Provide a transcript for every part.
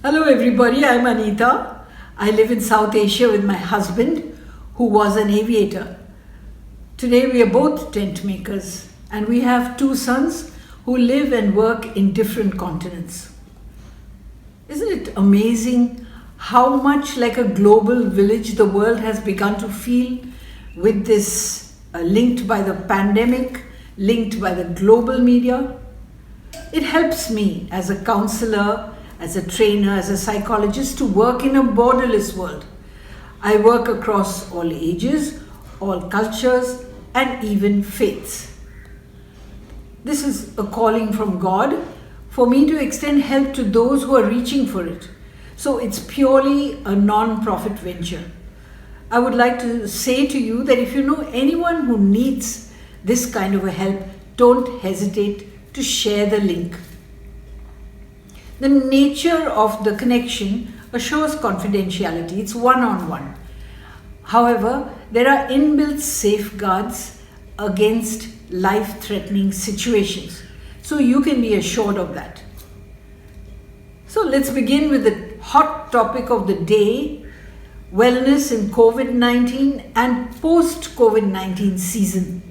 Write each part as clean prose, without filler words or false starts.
Hello everybody, I'm Anita. I live in South Asia with my husband who was an aviator. Today we are both tent makers and we have two sons who live and work in different continents. Isn't it amazing how much like a global village the world has begun to feel with this linked by the pandemic, linked by the global media? It helps me as a counselor, as a trainer, as a psychologist to work in a borderless world. I work across all ages, all cultures, and even faiths. This is a calling from God for me to extend help to those who are reaching for it. So it's purely a non-profit venture. I would like to say to you that if you know anyone who needs this kind of a help, don't hesitate to share the link. The nature of the connection assures confidentiality. It's one-on-one. However, there are inbuilt safeguards against life-threatening situations. So you can be assured of that. So let's begin with the hot topic of the day, wellness in COVID-19 and post-COVID-19 season.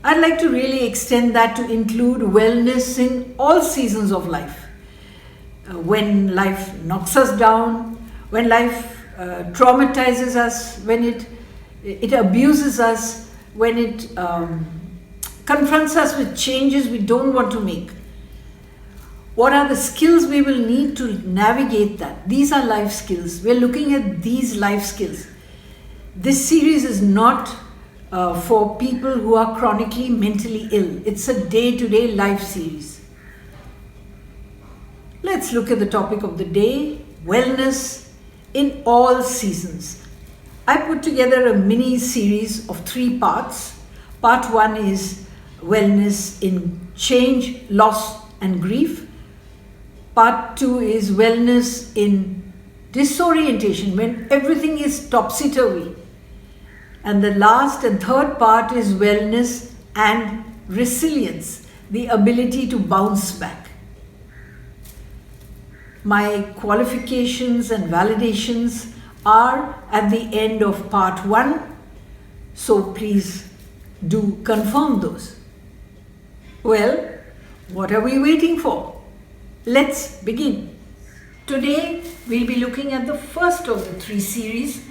I'd like to really extend that to include wellness in all seasons of life. When life knocks us down, when life traumatizes us, when it abuses us, when it confronts us with changes we don't want to make. What are the skills we will need to navigate that? These are life skills. We're looking at these life skills. This series is not for people who are chronically mentally ill. It's a day-to-day life series. Let's look at the topic of the day, wellness in all seasons. I put together a mini series of 3 parts. Part 1 is wellness in change, loss and grief. Part 2 is wellness in disorientation, when everything is topsy-turvy. And the last and third part is wellness and resilience, the ability to bounce back. My qualifications and validations are at the end of part 1, so please do confirm those. Well, what are we waiting for? Let's begin. Today we'll be looking at the first of the 3 series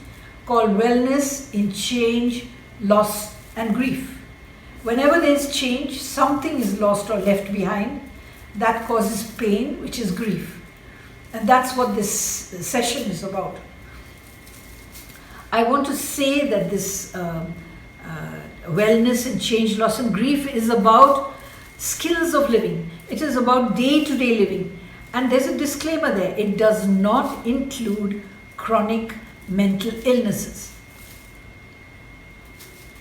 called Wellness in Change, Loss and Grief. Whenever there's change, something is lost or left behind. That causes pain, which is grief. And that's what this session is about. I want to say that this wellness and change, loss and grief is about skills of living. It is about day-to-day living. And there's a disclaimer there. It does not include chronic mental illnesses.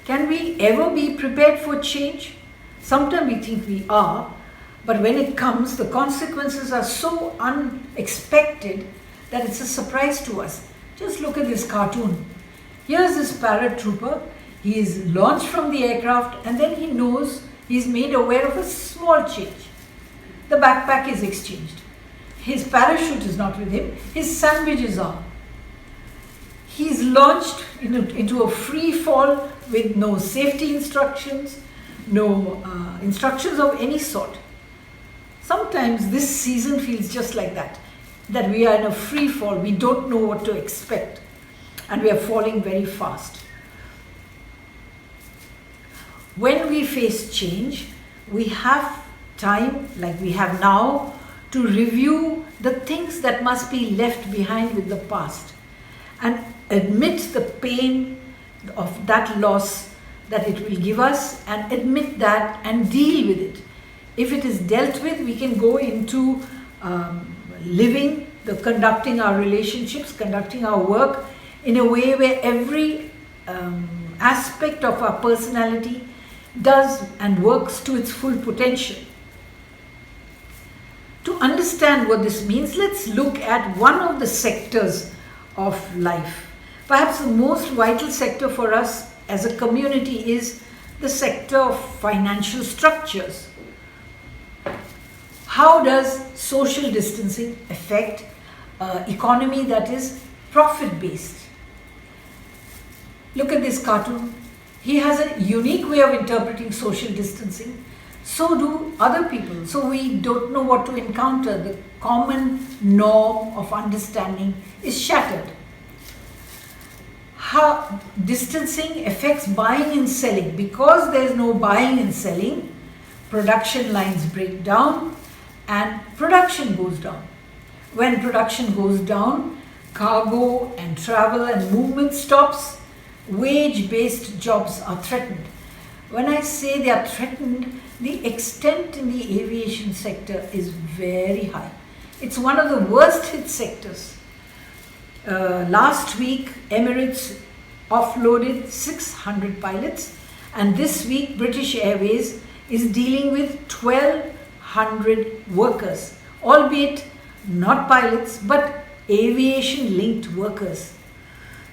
Can we ever be prepared for change? Sometimes we think we are. But when it comes, the consequences are so unexpected that it's a surprise to us. Just look at this cartoon. Here's this paratrooper. He is launched from the aircraft and then he knows he's made aware of a small change. The backpack is exchanged. His parachute is not with him. His sandwiches are. He's launched into a free fall with no safety instructions, no instructions of any sort. Sometimes this season feels just like that we are in a free fall. We don't know what to expect and we are falling very fast. When we face change, we have time, like we have now, to review the things that must be left behind with the past and admit the pain of that loss that it will give us and admit that and deal with it. If it is dealt with, we can go into conducting our relationships, conducting our work in a way where every aspect of our personality does and works to its full potential. To understand what this means, let's look at one of the sectors of life. Perhaps the most vital sector for us as a community is the sector of financial structures. How does social distancing affect economy that is profit-based. Look at this cartoon. He has a unique way of interpreting social distancing. So do other people. So we don't know what to encounter. The common norm of understanding is shattered. How distancing affects buying and selling. Because there is no buying and selling, production lines break down and production goes down. When production goes down, cargo and travel and movement stops. Wage-based jobs are threatened. When I say they are threatened, the extent in the aviation sector is very high. It's one of the worst hit sectors. Last week, Emirates offloaded 600 pilots, and this week, British Airways is dealing with 1,200 workers, albeit not pilots, but aviation-linked workers.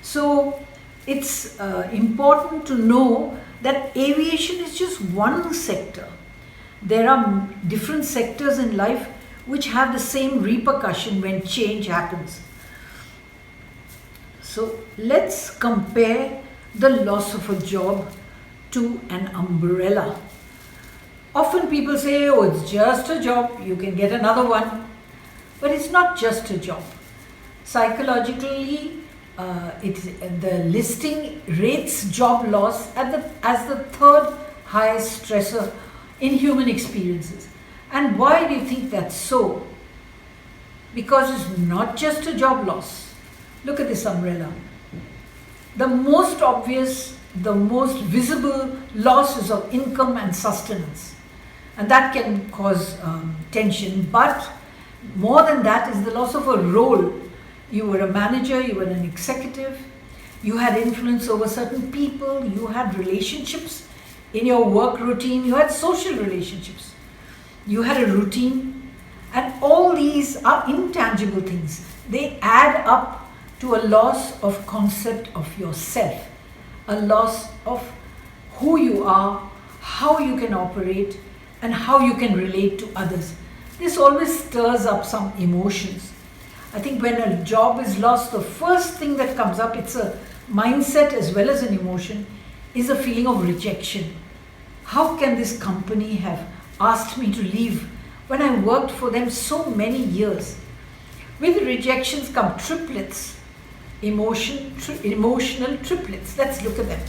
So it's important to know that aviation is just one sector. There are different sectors in life which have the same repercussion when change happens. So let's compare the loss of a job to an umbrella. Often people say, oh, it's just a job, you can get another one. But it's not just a job. Psychologically, the listing rates job loss as the third highest stressor in human experiences. And why do you think that's so? Because it's not just a job loss. Look at this umbrella. The most obvious, the most visible loss is of income and sustenance. And that can cause tension. But more than that is the loss of a role. You were a manager, you were an executive, you had influence over certain people, you had relationships in your work routine, you had social relationships, you had a routine, and all these are intangible things. They add up to a loss of concept of yourself, a loss of who you are, how you can operate, and how you can relate to others. This always stirs up some emotions. I think when a job is lost, the first thing that comes up, it's a mindset as well as an emotion, is a feeling of rejection. How can this company have asked me to leave when I worked for them so many years? With rejections come triplets, emotional triplets. Let's look at them.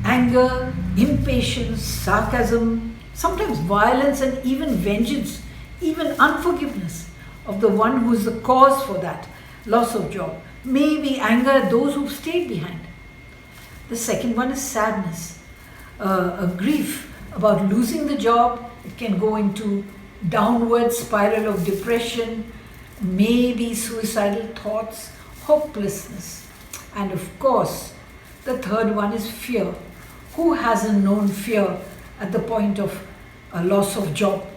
Anger, impatience, sarcasm, sometimes violence and even vengeance, even unforgiveness of the one who is the cause for that loss of job. Maybe anger at those who've stayed behind. The second one is sadness, a grief about losing the job. It can go into downward spiral of depression, maybe suicidal thoughts, hopelessness. And of course, the third one is fear. Who hasn't known fear at the point of a loss of job?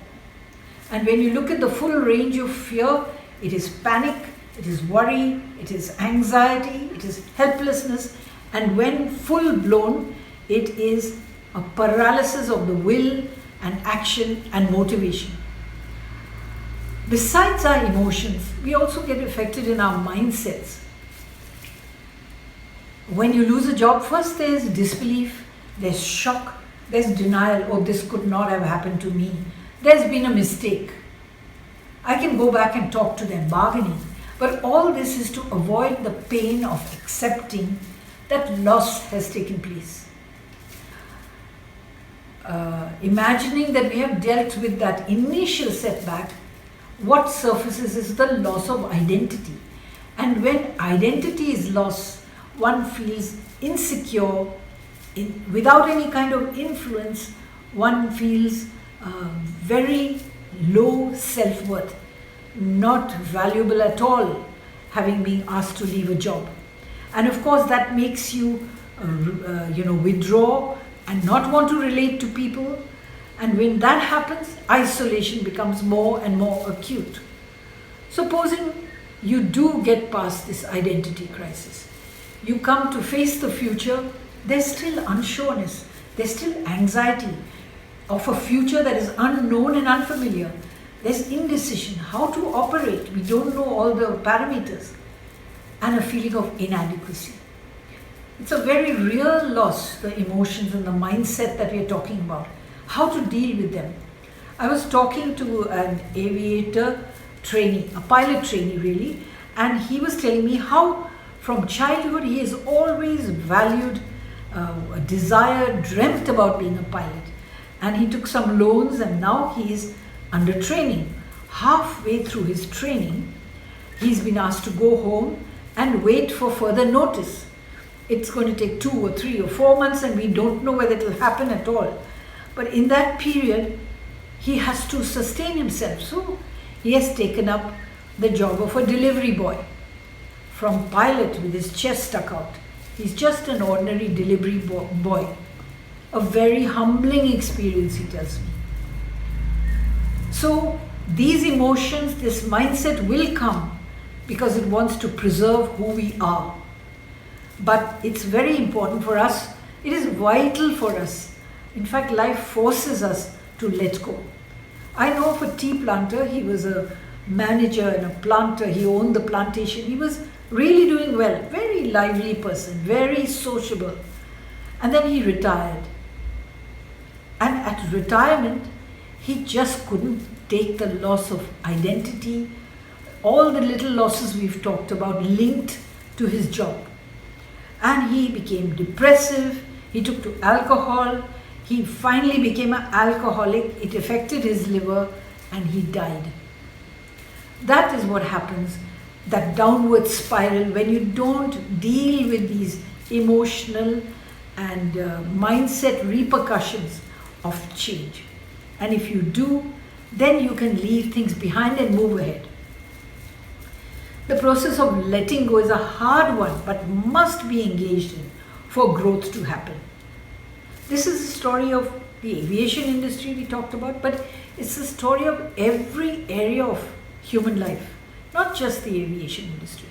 And when you look at the full range of fear, it is panic, it is worry, it is anxiety, it is helplessness, and when full blown, it is a paralysis of the will and action and motivation. Besides our emotions, we also get affected in our mindsets. When you lose a job, first there's disbelief, there's shock, there's denial, oh, this could not have happened to me. There's been a mistake. I can go back and talk to them, bargaining. But all this is to avoid the pain of accepting that loss has taken place. Imagining that we have dealt with that initial setback, what surfaces is the loss of identity. And when identity is lost, one feels insecure, without any kind of influence, one feels very low self-worth, not valuable at all, having been asked to leave a job. And of course that makes you withdraw and not want to relate to people. And when that happens, isolation becomes more and more acute. Supposing you do get past this identity crisis, you come to face the future, there's still unsureness, there's still anxiety of a future that is unknown and unfamiliar. There's indecision, how to operate. We don't know all the parameters, and a feeling of inadequacy. It's a very real loss, the emotions and the mindset that we're talking about. How to deal with them. I was talking to an aviator trainee, a pilot trainee really, and he was telling me how from childhood he has always valued, desired, dreamt about being a pilot. And he took some loans and now he is under training. Halfway through his training, he's been asked to go home and wait for further notice. It's going to take 2 or 3 or 4 months and we don't know whether it will happen at all. But in that period, he has to sustain himself. So he has taken up the job of a delivery boy. From pilot with his chest stuck out. He's just an ordinary delivery boy. A very humbling experience, he tells me. So these emotions, this mindset will come because it wants to preserve who we are. But it's very important for us. It is vital for us. In fact, life forces us to let go. I know of a tea planter. He was a manager and a planter. He owned the plantation. He was really doing well. Very lively person. Very sociable. And then he retired. And at retirement, he just couldn't take the loss of identity. All the little losses we've talked about linked to his job. And he became depressive. He took to alcohol. He finally became an alcoholic. It affected his liver and he died. That is what happens, that downward spiral, when you don't deal with these emotional and mindset repercussions of change. And if you do, then you can leave things behind and move ahead. The process of letting go is a hard one, but must be engaged in for growth to happen. This is the story of the aviation industry we talked about, but it's the story of every area of human life, not just the aviation industry.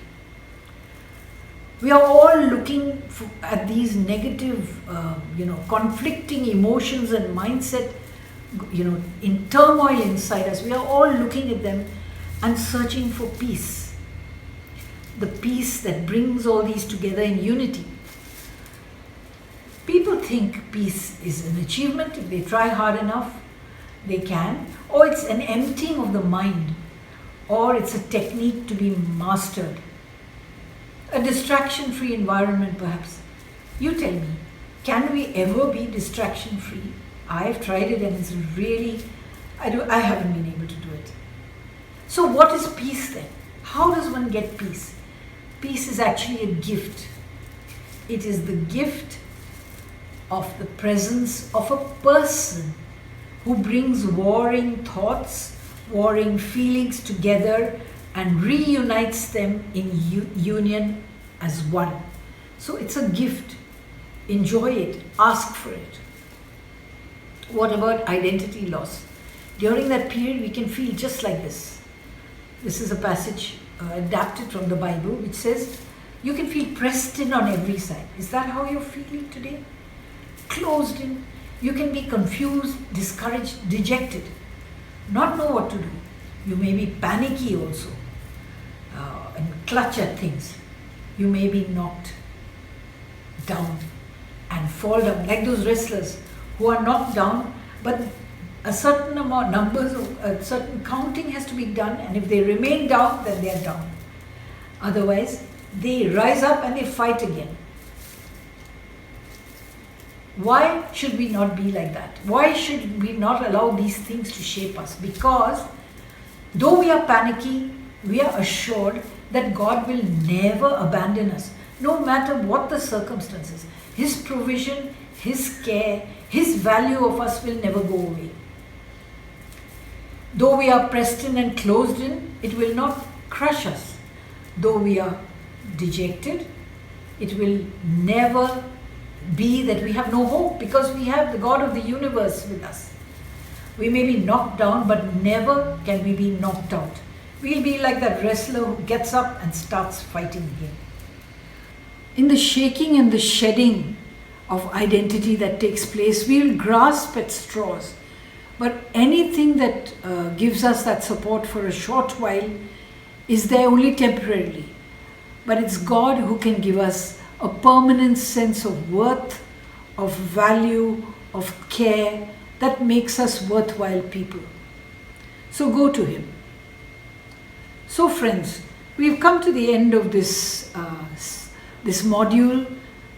We are all looking at these negative, conflicting emotions and mindset, in turmoil inside us. We are all looking at them and searching for peace. The peace that brings all these together in unity. People think peace is an achievement. If they try hard enough, they can. Or it's an emptying of the mind. Or it's a technique to be mastered. A distraction-free environment, perhaps. You tell me, can we ever be distraction-free? I've tried it and it's really, I haven't been able to do it. So what is peace then? How does one get peace? Peace is actually a gift. It is the gift of the presence of a person who brings warring thoughts, warring feelings together and reunites them in union as one. So it's a gift. Enjoy it. Ask for it. What about identity loss? During that period, we can feel just like this. This is a passage adapted from the Bible, which says, you can feel pressed in on every side. Is that how you're feeling today? Closed in. You can be confused, discouraged, dejected, not know what to do. You may be panicky also and clutch at things. You may be knocked down and fall down like those wrestlers who are knocked down, but a certain amount, a certain counting has to be done, and if they remain down, then they are down. Otherwise, they rise up and they fight again. Why should we not be like that? Why should we not allow these things to shape us? Because though we are panicky, we are assured that God will never abandon us, no matter what the circumstances. His provision, His care, His value of us will never go away. Though we are pressed in and closed in, it will not crush us. Though we are dejected, it will never be that we have no hope, because we have the God of the universe with us. We may be knocked down, but never can we be knocked out. We'll be like that wrestler who gets up and starts fighting again. In the shaking and the shedding of identity that takes place, we'll grasp at straws. But anything that gives us that support for a short while is there only temporarily. But it's God who can give us a permanent sense of worth, of value, of care that makes us worthwhile people. So go to Him. So friends, we've come to the end of this module,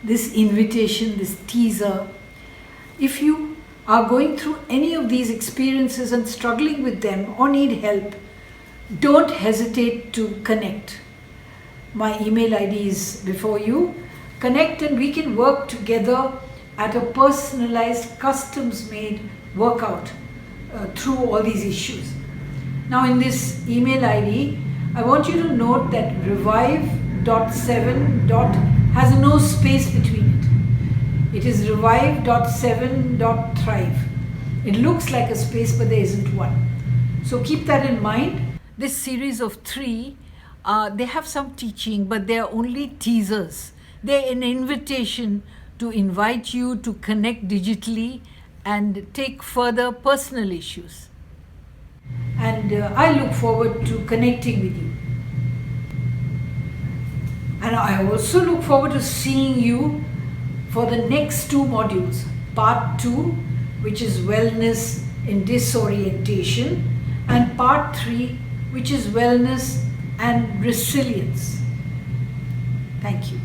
this invitation, this teaser. If you are going through any of these experiences and struggling with them or need help, don't hesitate to connect. My email ID is before you. Connect and we can work together at a personalized, customs-made workout through all these issues. Now in this email ID, I want you to note that revive.7. has no space between it. It is revive.7.thrive. It looks like a space, but there isn't one. So keep that in mind. This series of 3, they have some teaching, but they are only teasers. They're an invitation to invite you to connect digitally and take further personal issues. And I look forward to connecting with you. And I also look forward to seeing you for the next 2 modules. Part 2, which is wellness in disorientation, and part 3, which is wellness and resilience. Thank you.